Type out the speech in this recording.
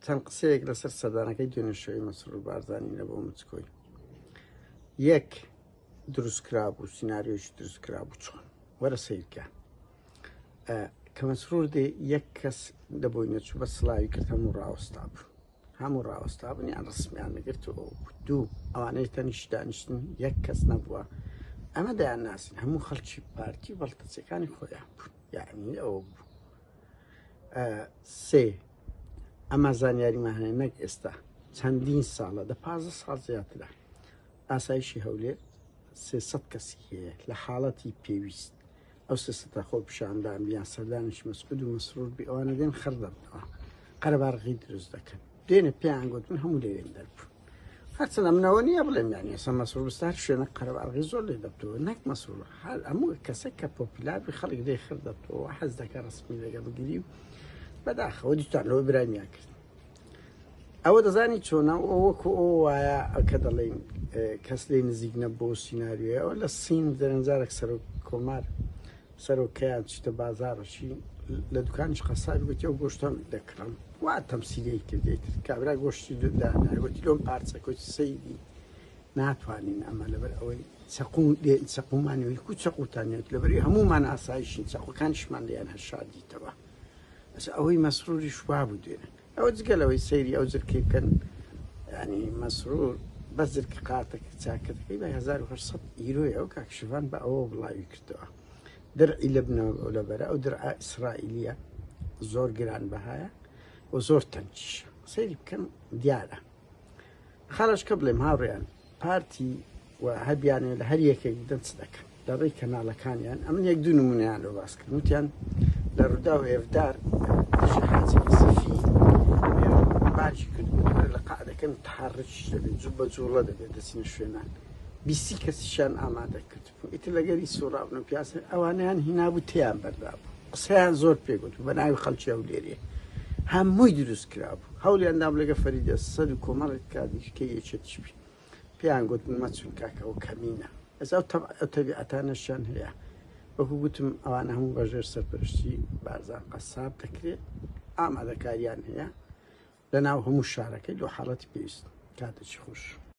چەند قسەیەک لەسەر سەردانەکەی دوێنێشەوەی مەسرور بارزانانی لە بۆ مچکۆی یەک دروستکرا بوو سیناریۆیەکی دروستکرا بوو چۆن وەرە سەیرکە کە مەسرور دێ یەک کەس دەبووی نەچوو بە سڵاوی کرد هەموو ڕاوەستا بوون یان ڕسمیان نەگرتەوە دوو ئەوانەی تەنیشت دانیشتن یەک کەس نەبووە ئەمە دەیان ناسین هەموو خەڵکی پارتی و بەڵتەچەکانی خۆیان بوون یعنی ئەوە بوو سێ ئەمە زانیاریمان هەیە نەک ئێستا چەندین ساڵە دە 15 ساڵ زیاترە ئاسایشی هەولێر 300 کەسی هەیە لە حاڵەتی پێویست ئەو 300 خۆ پیشاندان بیان سەردانیش مەسعود و مەسرور بی ئەوانە دێن خەر دەبنەوە قەرەباڕغی دروست دەکەن دێنە پێیان گوتن هەموو لێرێن دەربوون هەرچەندە منەوە نییە بڵێم یانی ئێستا مەسرور بستار شوێنە قەرەباڕغی زۆر لێ دەبتەوە نەک مەسرور هەر هەموو کەسێک کە پۆپیلار خەڵک دێ خەر دەبتەوە حەز دەکە ڕسمی لەگە بگیری و بەداخەوە دیتان لەوە برایمیان کرد ئەوە دەزانی چۆنە وەکو ئەو وایە کە دەڵێن کەس لێ نزیک نەبوو سیناریۆیە ئەوە لە سین دەرەنجارێک سەر کۆمار سەرۆکەیان چتە بازاڕەشی لە دوکانیش قەسابی گوتی ئەو گۆشتم دەکڕم وا تەمسیلەی کردێتر کابرا گۆشتی داناگوتی لۆم پارچەکۆی سەیدی ناتوانین ئەمە لەبەر ئەوەی چەقومانەوەی کو چەقوتانێت لەبەری هەمومان ئاسایشین چەقوەکانیشمان لێیان هەشادیتەوە ئەوەی مەسروری شوا بوو دوێنێ ئەوە جگەلەوەی سەیری ئەو زرکەی بکەن ینی مەسرور بە زرکە قاتەکە چاکەتەکەی بە 1800 ئیرۆی ئەو کاکشڤان بە ئەوە بڵاوی کردەوە درعی لە بنەوە لەبەرە ئەو درعا ئیسرائیلیە زۆر گران بەهایە و زۆر تەنکیشە سەیری بکەن دیارە خەڵەش کە بڵێم هاوڕێیان پارتی و هەبیانێ لە هەر یەکێک دەنچ دەکەن لەڕێی کەناڵەکانیان ئەمن یەک دوو نمونەیان لە باسکرد وتیان لە ڕوودا و هێفدار حاجی سفی بارشی کرد لە قعدەکەم تحرکش دەبێت جوو بە جوڵە دەبێت دەچینە شوێنان 20 کەسیشان ئامادە کرد ئیتر لەگەری سوڕاون و پیاسە ئەوانیان هینابوو تێیان بەردابوو قسەیان زۆر پێگوت بە ناوی خەڵکی هەولێرێ هەمووی دروست کرابوو هەولیاندام لەگە فەریدە سەد و کۆمەڵێک کادیشکە یەکێتیشبی پێیان گوتن مەچون کاکەەوە کەمینە ئەس ئەو تەبیعەتانەشیان هەیە وەکو گوتم ئەوانە هەموو بەژێر سەرپەرشتی بارزان قەساب دەکرێت ئامادەکاریان هەیە لە ناو هەموو شارەکەی لۆ حاڵەتی پێویست کاتێکی خۆش